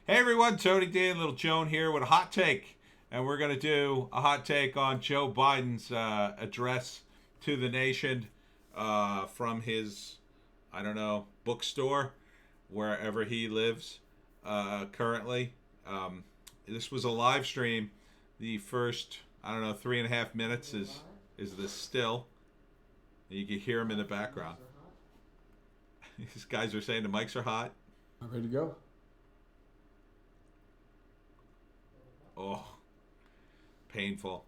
Hey everyone, Tony Dan, Little Joan here with a hot take. And we're going to do a hot take on Joe Biden's address to the nation from his, I don't know, bookstore, wherever he lives currently. This was a live stream. The first, I don't know, 3.5 minutes is the still. You can hear him in the background. These guys are saying the mics are hot. I'm ready to go. Oh, painful.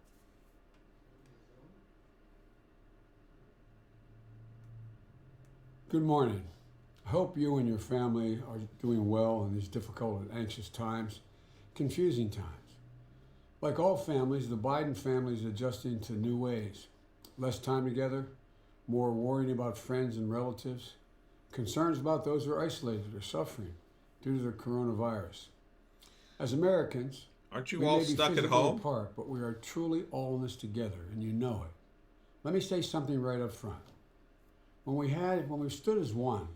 Good morning. I hope you and your family are doing well in these difficult and anxious times, confusing times. Like all families, the Biden family is adjusting to new ways. Less time together, more worrying about friends and relatives, concerns about those who are isolated or suffering due to the coronavirus. As Americans, Aren't you we all may be stuck at physically home? apart, but we are truly all in this together, and you know it. Let me say something right up front. When we stood as one,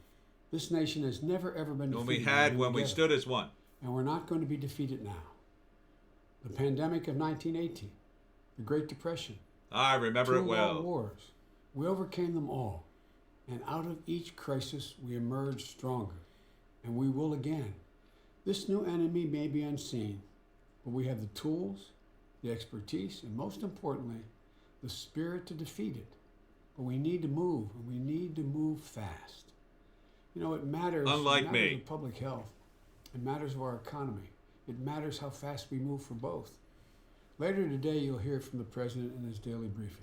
this nation has never ever been defeated. When we stood as one. And we're not going to be defeated now. The pandemic of 1918, the Great Depression, I remember it well. world wars, we overcame them all. And out of each crisis, we emerged stronger. And we will again. This new enemy may be unseen, but we have the tools, the expertise, and most importantly, the spirit to defeat it. But we need to move, and we need to move fast. You know, it matters. Unlike it me. matters of public health. It matters of our economy. It matters how fast we move for both. Later today, you'll hear from the President in his daily briefing.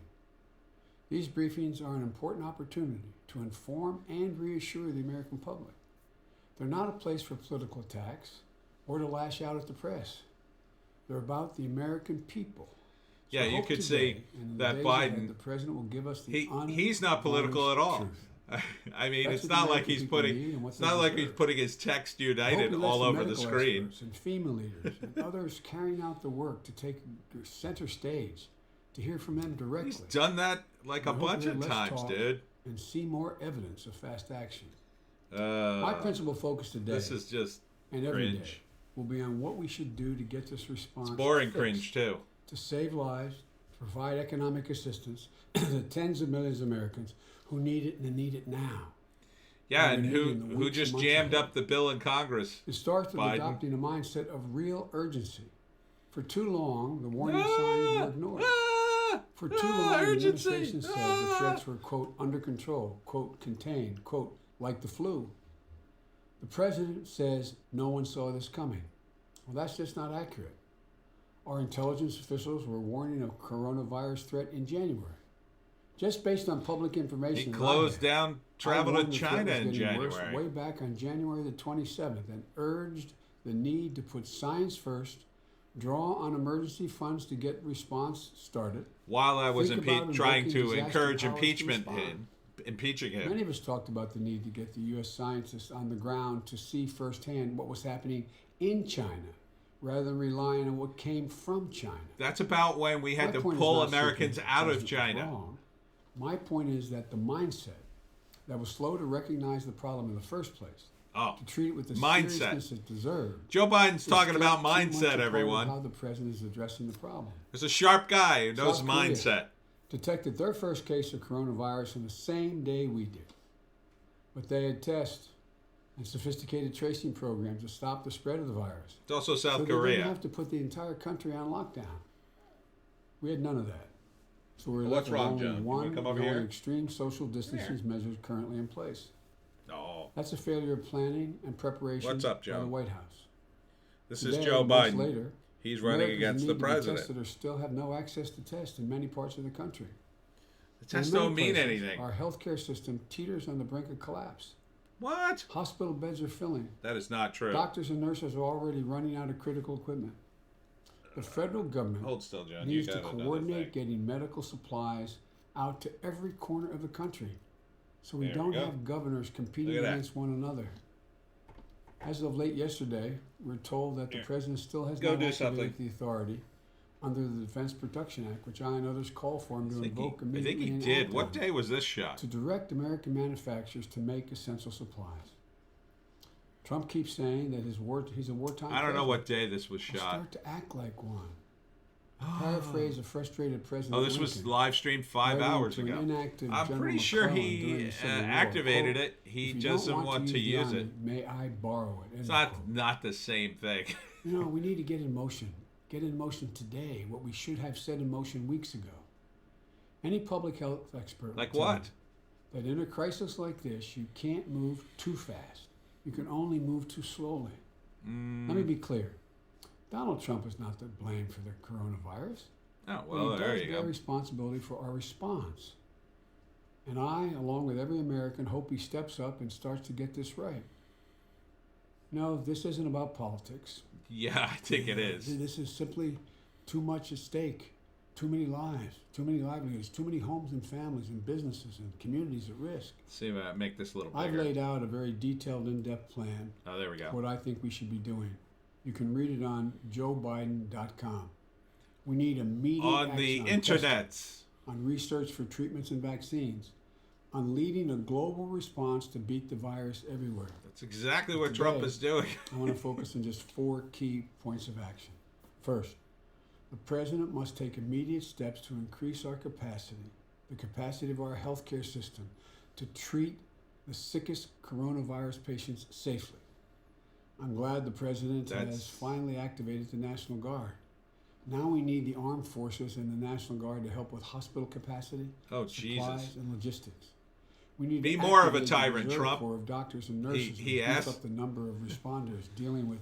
These briefings are an important opportunity to inform and reassure the American public. They're not a place for political attacks or to lash out at the press. They're about the American people. So Yeah, you could say that Biden, the president will give us the he's not political at all. truth. I mean, That's it's what not the like American he's people putting need and what it's they not like he's deserve. putting his text I hope united he lets all the over the medical screen. experts and FEMA leaders and others carrying out the work to take center stage to hear from them directly. He's done that like a I hope bunch hear of less times, talk dude. And see more evidence of fast action. My principal focus today This is just and every day cringe. will be on what we should do to get this response It's boring fixed, cringe too. to save lives, to provide economic assistance to tens of millions of Americans who need it and need it now. Yeah, And and we need it in the who weeks just and months jammed ahead. up the bill in Congress? It starts with Biden. adopting a mindset of real urgency. For too long, the warning signs were ignored. For too long, the administration said the threats were, quote, under control, quote, contained, quote, like the flu. The president says no one saw this coming. Well, that's just not accurate. Our intelligence officials were warning of coronavirus threat in January. Just based on public information, He that closed I had, down travel I to warned the threat China was in getting worse January. way back on January the 27th and urged the need to put science first, draw on emergency funds to get response started. While I was Think about trying invoking to disaster encourage powers to impeachment respond. impeaching him. Many of us talked about the need to get the U.S. scientists on the ground to see firsthand what was happening in China rather than relying on what came from China. That's about when we had My to point is pull not Americans simply out the of president was China. wrong. My point is that the mindset that was slow to recognize the problem in the first place, Oh, to treat it with the mindset. seriousness it deserved. Joe Biden's is talking still about too much a mindset, part of everyone. How the president is addressing the problem. There's a sharp guy who knows South Korea mindset. detected their first case of coronavirus on the same day we did. But they had tests and sophisticated tracing programs to stop the spread of the virus. It's also So South they didn't Korea. have to put the entire country on lockdown. We had none of that. So we're What's left with wrong, only John? You one wanna come over and only here? extreme social distancing measures currently in place. No. That's a failure of planning and preparation What's up, by Joe? the White House. This is Today, Joe months Biden. Later, He's running Americans against need the to be president. tested or still have no access to tests in many parts of the country. The tests In many don't mean places, anything. Our healthcare system teeters on the brink of collapse. What? Hospital beds are filling. That is not true. Doctors and nurses are already running out of critical equipment. The federal government Hold still, John. needs You to got another coordinate thing. getting medical supplies out to every corner of the country so we There we don't go. have governors competing Look at that. against one another. As of late yesterday, we're told that the Here. president still has Go not do activated something. the authority under the Defense Production Act, which I and others call for him to I think invoke he immediately and did. act What on, day was this shot? to direct American manufacturers to make essential supplies. Trump keeps saying that he's a wartime I don't know president. what day this was Well, shot. start to act like one. Paraphrase a frustrated President Oh, this Lincoln, was live streamed 5 writing hours to an ago. inactive I'm General pretty sure McClellan during he the Civil War, activated quote, it. He "If you don't doesn't want to the use Army, it. may I borrow it?" It's End quote. not the same thing. You know, we need to get in motion. Get in motion today what we should have set in motion weeks ago. Any public health expert Like will tell what? you that in a crisis like this, you can't move too fast. You can only move too slowly. Let me be clear. Donald Trump is not to blame for the coronavirus. Oh, But well, he there does you bear go. responsibility for our response. And I, along with every American, hope he steps up and starts to get this right. No, this isn't about politics. Yeah, I think it is. This is simply too much at stake. Too many lives, too many livelihoods, too many homes and families and businesses and communities at risk. See if I make this a little I've bigger. laid out a very detailed, in-depth plan Oh, there we go. for what I think we should be doing. You can read it on joebiden.com. We need immediate On the action internet. on research for treatments and vaccines, on leading a global response to beat the virus everywhere. That's exactly what Today, Trump is doing. I want to focus on just 4 key points of action. First, the president must take immediate steps to increase our capacity, the capacity of our healthcare system, to treat the sickest coronavirus patients safely. I'm glad the president has finally activated the National Guard. Now we need the armed forces and the National Guard to help with hospital capacity, Oh, supplies, Jesus. and logistics. We need Be to more of a activate the tyrant, reserve Trump. corps of doctors and nurses He and asked- beef up the number of responders dealing with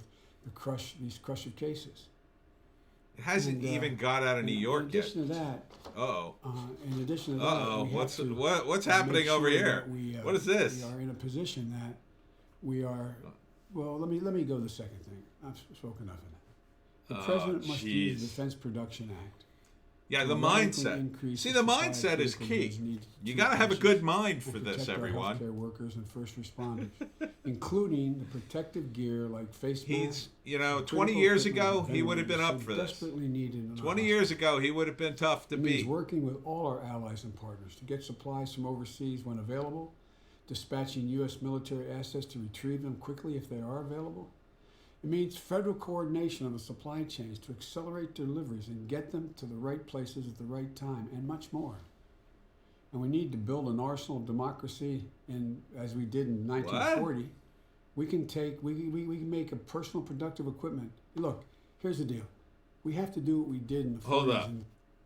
these crush of cases. It hasn't And, even got out of New York in yet. addition to that, Uh-oh. in addition to that, Uh-oh. we have to What's make happening over sure here? that we, What is this? We are in a position that we are. Well, let me go to the second thing. I've spoken enough of that. The president must use the jeez. Defense Production Act. Yeah, the to radically mindset. increase See, the the supply of mindset is critical key. goods needed to You treat got to have a patients good mind and for this, protect our everyone. healthcare workers and first responders, including the protective gear like face masks. He's, 20 critical years equipment ago, and he would have been ventilators up so for this. desperately needed in our 20 years ago, he would have been tough to It means beat. working with all our allies and partners to get supplies from overseas when available, dispatching U.S. military assets to retrieve them quickly if they are available. It means federal coordination of the supply chains to accelerate deliveries and get them to the right places at the right time, and much more. And we need to build an arsenal of democracy, as we did in 1940. We can make a personal productive equipment. Look, here's the deal. We have to do what we did in the 40s. Hold up.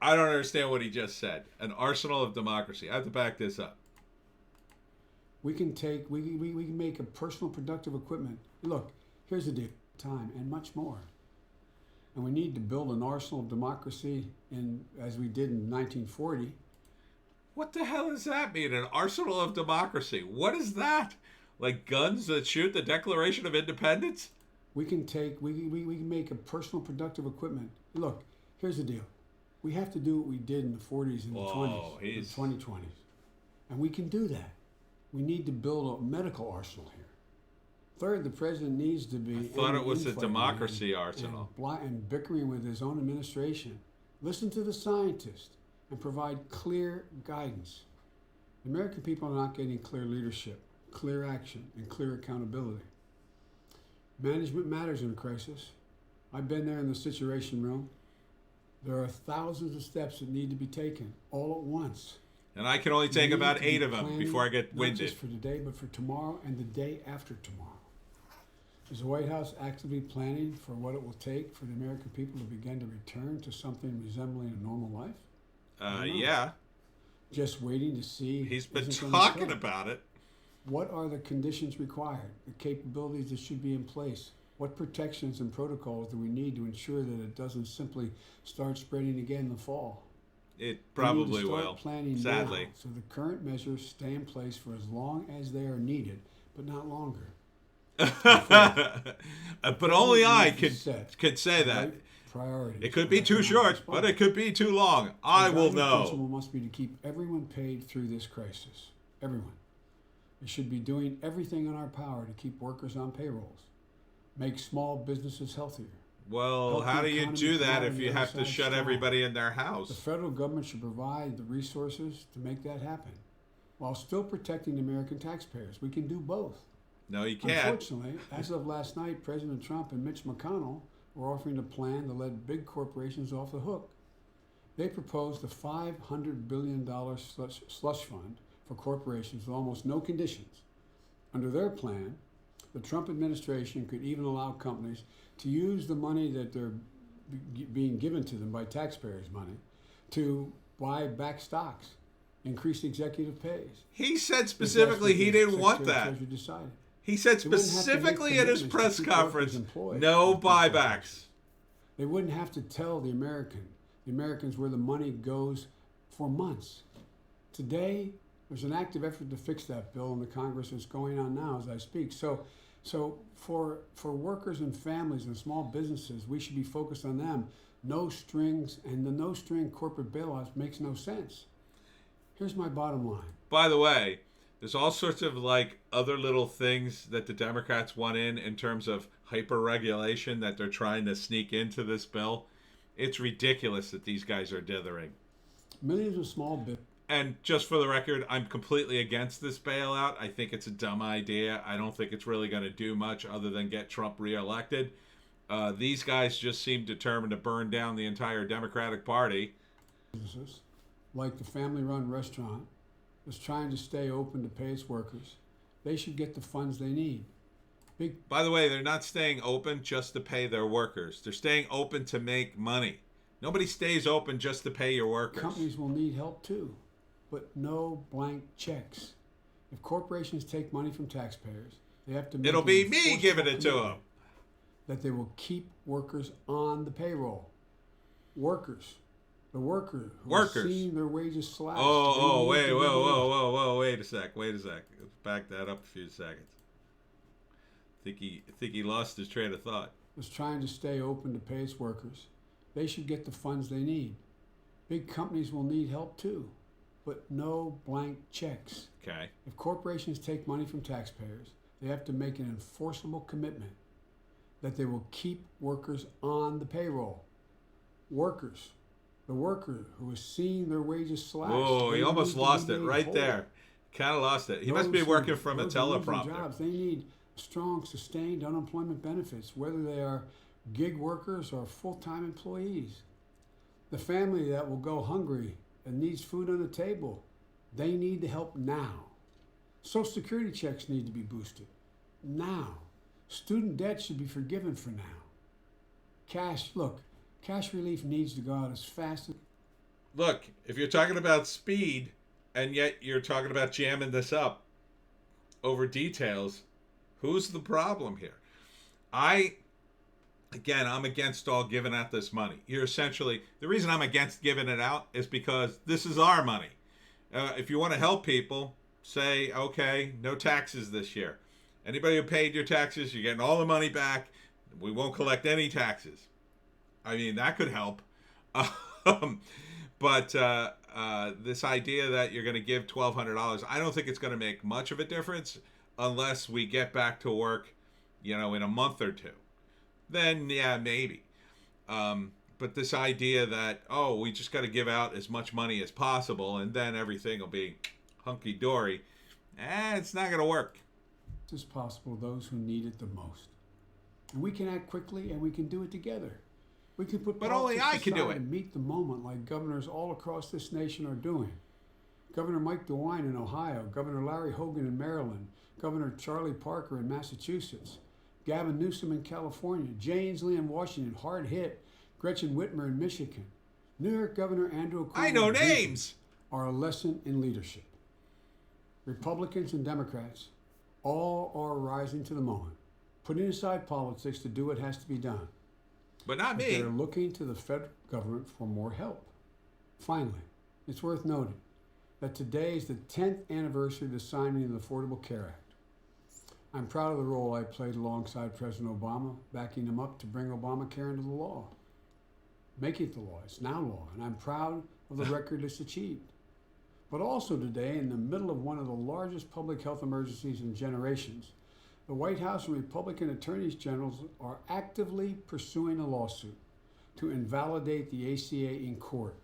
I don't understand what he just said. An arsenal of democracy. I have to back this up. We can make a personal productive equipment. Look, here's the deal. Time and much more. And we need to build an arsenal of democracy as we did in 1940. What the hell does that mean? An arsenal of democracy. What is that? Like guns that shoot the Declaration of Independence? We can make a personal productive equipment. Look, here's the deal. We have to do what we did in the 40s and the 20s, the 2020s. And we can do that. We need to build a medical arsenal here. Third, the president needs to be. I thought it was a democracy arsenal. And bickering with his own administration. Listen to the scientists and provide clear guidance. The American people are not getting clear leadership, clear action, and clear accountability. Management matters in a crisis. I've been there in the Situation Room. There are thousands of steps that need to be taken all at once. And I can only take We need about to be 8 of them planning before I get not winded. just for today, but for tomorrow and the day after tomorrow. Is the White House actively planning for what it will take for the American people to begin to return to something resembling a normal life? Yeah. Just waiting to see. He's been isn't gonna talking start. about it. What are the conditions required? The capabilities that should be in place? What protections and protocols do we need to ensure that it doesn't simply start spreading again in the fall? It We need probably to start will. planning Sadly. now, so the current measures stay in place for as long as they are needed, but not longer. But only I could say that. Right priorities. It could be too short, but it could be too long. I will The guiding principle know. must be to keep everyone paid through this crisis. Everyone. We should be doing everything in our power to keep workers on payrolls, make small businesses healthier. Well, Help how the do you economy do come that out if on you the have other to side shut strong. everybody in their The house? federal government should provide the resources to make that happen, while still protecting the American taxpayers. We can do both. No, you can't. Unfortunately, as of last night, President Trump and Mitch McConnell were offering a plan to let big corporations off the hook. They proposed a $500 billion slush fund for corporations with almost no conditions. Under their plan, the Trump administration could even allow companies to use the money that they're being given to them by taxpayers' money to buy back stocks, increase executive pays. He said specifically he didn't want that. Treasury decided. He said specifically at his press conference, no buybacks. They wouldn't have to tell the Americans where the money goes for months. Today, there's an active effort to fix that bill in the Congress that's going on now as I speak. So for workers and families and small businesses, we should be focused on them. No strings, and the no-string corporate bailouts makes no sense. Here's my bottom line. By the way, there's all sorts of like other little things that the Democrats want in terms of hyper-regulation that they're trying to sneak into this bill. It's ridiculous that these guys are dithering. Millions of small businesses. And just for the record, I'm completely against this bailout. I think it's a dumb idea. I don't think it's really going to do much other than get Trump reelected. These guys just seem determined to burn down the entire Democratic Party. Businesses, like the family-run restaurant, is trying to stay open to pay its workers. They should get the funds they need. By the way, they're not staying open just to pay their workers. They're staying open to make money. Nobody stays open just to pay your workers. Companies will need help too, but no blank checks. If corporations take money from taxpayers, they have to make it'll be me giving it to them. That they will keep workers on the payroll. Workers. The worker who has seen their wages slashed. Wait a sec. Let's back that up a few seconds. I think he lost his train of thought. Was trying to stay open to pay its workers. They should get the funds they need. Big companies will need help too, but no blank checks. Okay. If corporations take money from taxpayers, they have to make an enforceable commitment that they will keep workers on the payroll. Workers. The worker who has seen their wages slashed. Oh, he almost lost it right there. Kind of lost it. He must be working from a teleprompter. Jobs, they need strong, sustained unemployment benefits, whether they are gig workers or full-time employees. The family that will go hungry and needs food on the table, they need the help now. Social Security checks need to be boosted now. Student debt should be forgiven for now. Cash relief needs to go out as fast as... Look, if you're talking about speed and yet you're talking about jamming this up over details, who's the problem here? I'm against all giving out this money. The reason I'm against giving it out is because this is our money. If you want to help people, say, okay, no taxes this year. Anybody who paid your taxes, you're getting all the money back. We won't collect any taxes. I mean, that could help. But this idea that you're going to give $1,200, I don't think it's going to make much of a difference unless we get back to work, in a month or two. Then, yeah, maybe. But this idea that, we just got to give out as much money as possible and then everything will be hunky-dory, it's not going to work. As possible those who need it the most. And we can act quickly and we can do it together. We can put only I can do it. And meet the moment like governors all across this nation are doing. Governor Mike DeWine in Ohio, Governor Larry Hogan in Maryland, Governor Charlie Parker in Massachusetts, Gavin Newsom in California, Jay Inslee in Washington, hard hit, Gretchen Whitmer in Michigan, New York Governor Andrew Cuomo. I know names. Are a lesson in leadership. Republicans and Democrats all are rising to the moment, putting aside politics to do what has to be done. But not me. They're looking to the federal government for more help. Finally, it's worth noting that today is the 10th anniversary of the signing of the Affordable Care Act. I'm proud of the role I played alongside President Obama, backing him up to bring Obamacare into the law. Make it the law. It's now law, and I'm proud of the record it's achieved. But also today, in the middle of one of the largest public health emergencies in generations, the White House and Republican attorneys generals are actively pursuing a lawsuit to invalidate the ACA in court.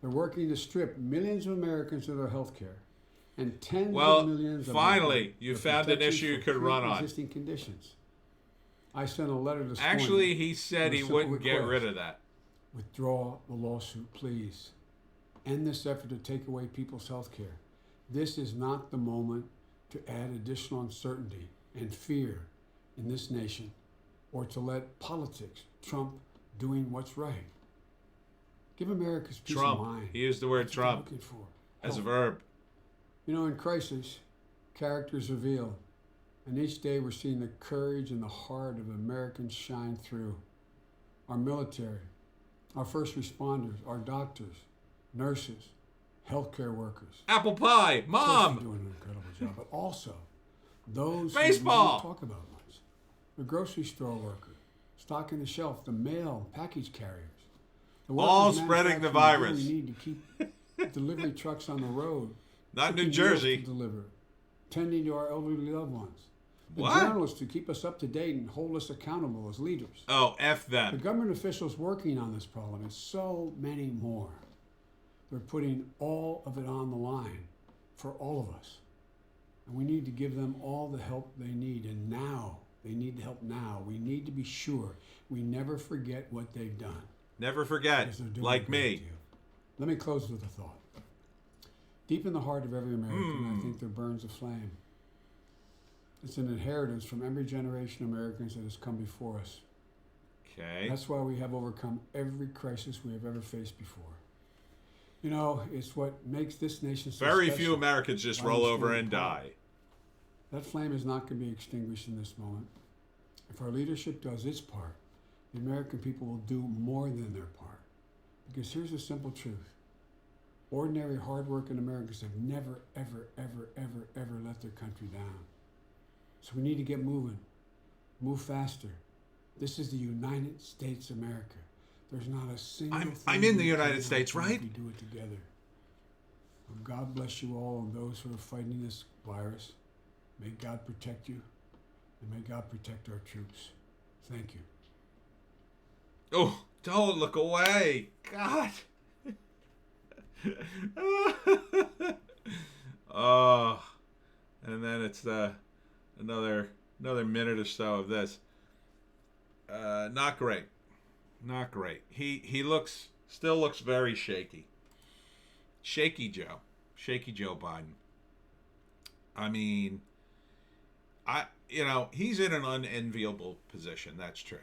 They're working to strip millions of Americans of their health care and tens Well, of millions of finally, you the found an protections issue you for could run on. pre-existing conditions. I sent a letter this Actually, morning he said with a he simple wouldn't get request. rid of that. Withdraw the lawsuit, please. End this effort to take away people's health care. This is not the moment to add additional uncertainty and fear in this nation, or to let politics trump doing what's right. Give Americans peace Trump. of mind. He used the word That's what they're Trump looking for. as a Help. verb. You know, in crisis, characters reveal, and each day we're seeing the courage and the heart of Americans shine through. Our military, our first responders, our doctors, nurses, healthcare workers. Apple pie, Of course, Mom. they're doing an incredible job, but also those Baseball. who we don't talk about much. The grocery store worker, stocking the shelf, the mail package carriers. The All workers spreading the manufacturing virus. We need to keep delivery trucks on the road. Not New cooking meals Jersey. to deliver, tending to our elderly loved ones. The What? journalists to keep us up to date and hold us accountable as leaders. Oh, F The them. government officials working on this problem and so many more. They're putting all of it on the line for all of us. And we need to give them all the help they need. And now, they need the help now. We need to be sure we never forget what they've done. Never forget, Because they're doing a like great me. deal. Let me close with a thought. Deep in the heart of every American, I think there burns a flame. It's an inheritance from every generation of Americans that has come before us. Okay. That's why we have overcome every crisis we have ever faced before. You know, it's what makes this nation so Very special. few Americans just Why roll we over stand and apart. die. That flame is not going to be extinguished in this moment. If our leadership does its part, the American people will do more than their part. Because here's the simple truth. Ordinary, hardworking Americans have never, ever, ever, ever, ever let their country down. So we need to get moving. Move faster. This is the United States of America. There's not a single I'm thing in the we United cannot States, do right? if we do it together. Well, God bless you all and those who are fighting this virus. May God protect you, and may God protect our troops. Thank you. Oh, don't look away. God. Oh, and then it's another minute or so of this. Not great. Not great. He still looks very shaky. Shaky Joe Biden. I mean, he's in an unenviable position. That's true.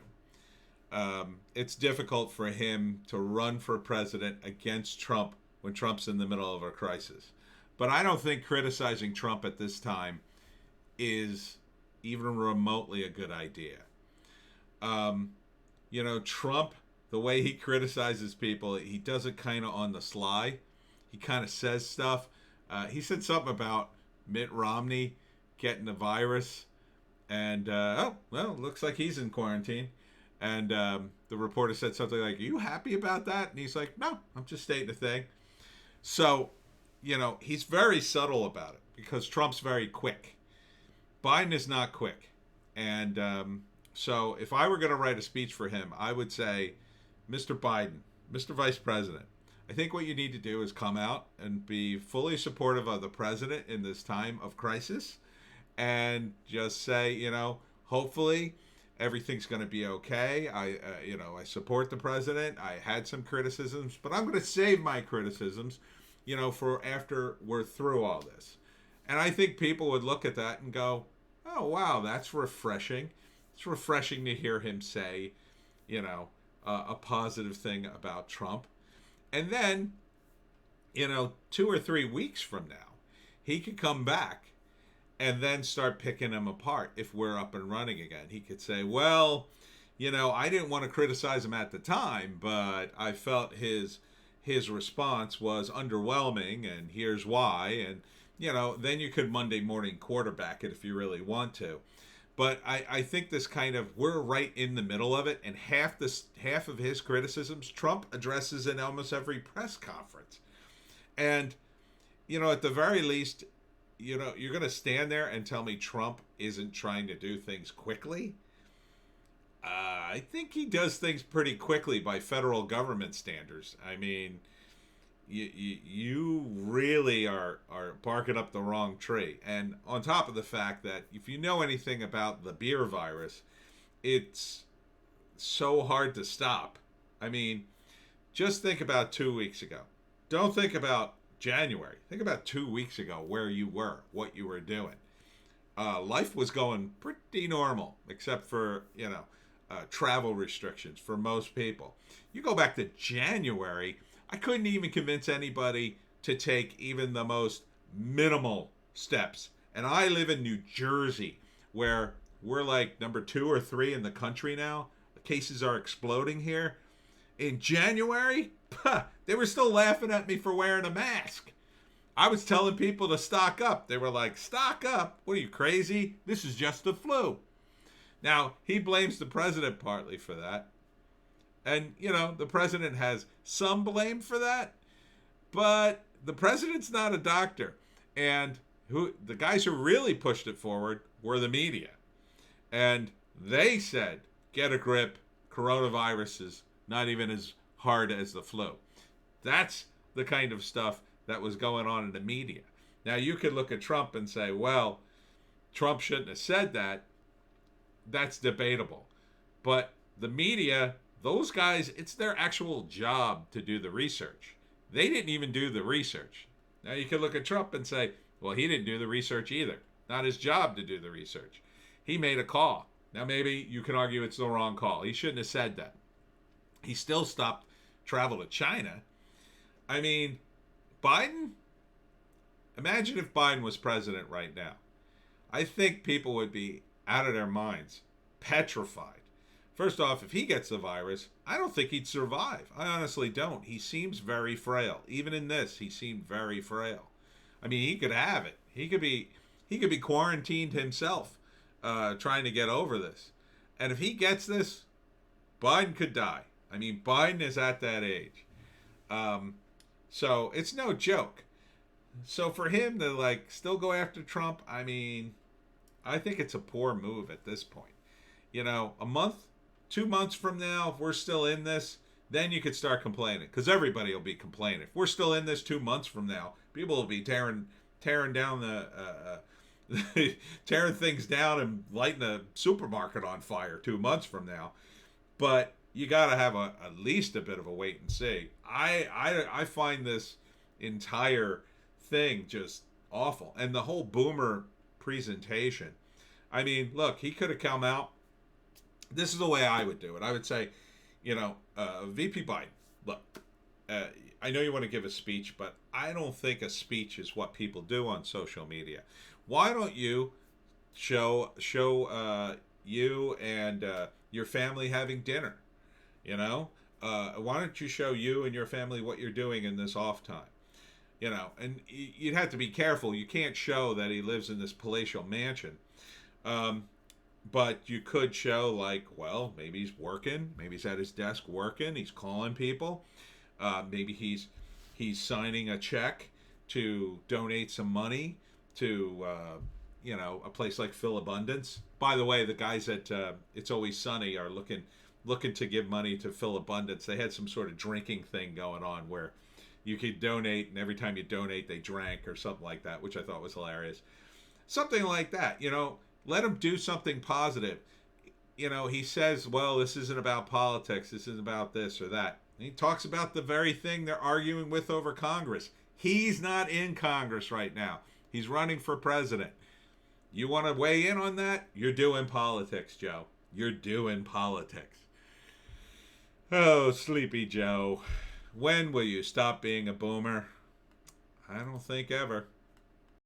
It's difficult for him to run for president against Trump when Trump's in the middle of a crisis. But I don't think criticizing Trump at this time is even remotely a good idea. Trump, the way he criticizes people, he does it kind of on the sly. He kind of says stuff. He said something about Mitt Romney getting the virus. And, looks like he's in quarantine. And the reporter said something like, "Are you happy about that?" And he's like, "No, I'm just stating a thing." So, he's very subtle about it because Trump's very quick. Biden is not quick. And so if I were going to write a speech for him, I would say, Mr. Biden, Mr. Vice President, I think what you need to do is come out and be fully supportive of the president in this time of crisis and just say, hopefully everything's going to be okay. I support the president. I had some criticisms, but I'm going to save my criticisms, for after we're through all this. And I think people would look at that and go, oh, wow, that's refreshing. It's refreshing to hear him say, a positive thing about Trump. And then, 2 or 3 weeks from now, he could come back and then start picking him apart if we're up and running again. He could say, well, I didn't want to criticize him at the time, but I felt his response was underwhelming, and here's why. And, then you could Monday morning quarterback it if you really want to. But I think this we're right in the middle of it, and half of his criticisms Trump addresses in almost every press conference. And, at the very least, you're going to stand there and tell me Trump isn't trying to do things quickly? I think he does things pretty quickly by federal government standards. I mean, you really are barking up the wrong tree. And on top of the fact that if you know anything about the beer virus, it's so hard to stop. I mean, just think about 2 weeks ago. Don't think about January. Think about 2 weeks ago where you were, what you were doing. Life was going pretty normal, except for, travel restrictions for most people. You go back to January, I couldn't even convince anybody to take even the most minimal steps. And I live in New Jersey, where we're like number 2 or 3 in the country now. The cases are exploding here. In January, they were still laughing at me for wearing a mask. I was telling people to stock up. They were like, stock up? What are you, crazy? This is just the flu. Now, he blames the president partly for that. And, the president has some blame for that. But the president's not a doctor. And the guys who really pushed it forward were the media. And they said, get a grip. Coronavirus is not even as hard as the flu. That's the kind of stuff that was going on in the media. Now, you could look at Trump and say, well, Trump shouldn't have said that. That's debatable. But the media, those guys, it's their actual job to do the research. They didn't even do the research. Now, you could look at Trump and say, well, he didn't do the research either. Not his job to do the research. He made a call. Now, maybe you can argue it's the wrong call. He shouldn't have said that. He still stopped travel to China. I mean, Biden, imagine if Biden was president right now. I think people would be out of their minds, petrified. First off, if he gets the virus, I don't think he'd survive. I honestly don't. He seems very frail. Even in this, he seemed very frail. I mean, he could have it. He could be quarantined himself, trying to get over this. And if he gets this, Biden could die. I mean, Biden is at that age. So it's no joke. So for him to still go after Trump, I mean, I think it's a poor move at this point. A month, 2 months from now, if we're still in this, then you could start complaining, because everybody will be complaining. If we're still in this 2 months from now, people will be tearing down tearing things down and lighting a supermarket on fire 2 months from now. But you got to have at least a bit of a wait and see. I find this entire thing just awful. And the whole boomer presentation. I mean, look, he could have come out. This is the way I would do it. I would say, VP Biden, look, I know you want to give a speech, but I don't think a speech is what people do on social media. Why don't you show you and your family having dinner? Why don't you show you and your family what you're doing in this off time? And you'd have to be careful. You can't show that he lives in this palatial mansion. But you could show maybe he's working. Maybe he's at his desk working. He's calling people. Maybe he's signing a check to donate some money to, a place like Phil Abundance. By the way, the guys at It's Always Sunny are looking to give money to Phil Abundance. They had some sort of drinking thing going on where you could donate, and every time you donate, they drank or something like that, which I thought was hilarious. Something like that, let him do something positive. He says, well, this isn't about politics. This isn't about this or that. And he talks about the very thing they're arguing with over Congress. He's not in Congress right now. He's running for president. You want to weigh in on that? You're doing politics, Joe. You're doing politics. Oh, Sleepy Joe. When will you stop being a boomer? I don't think ever.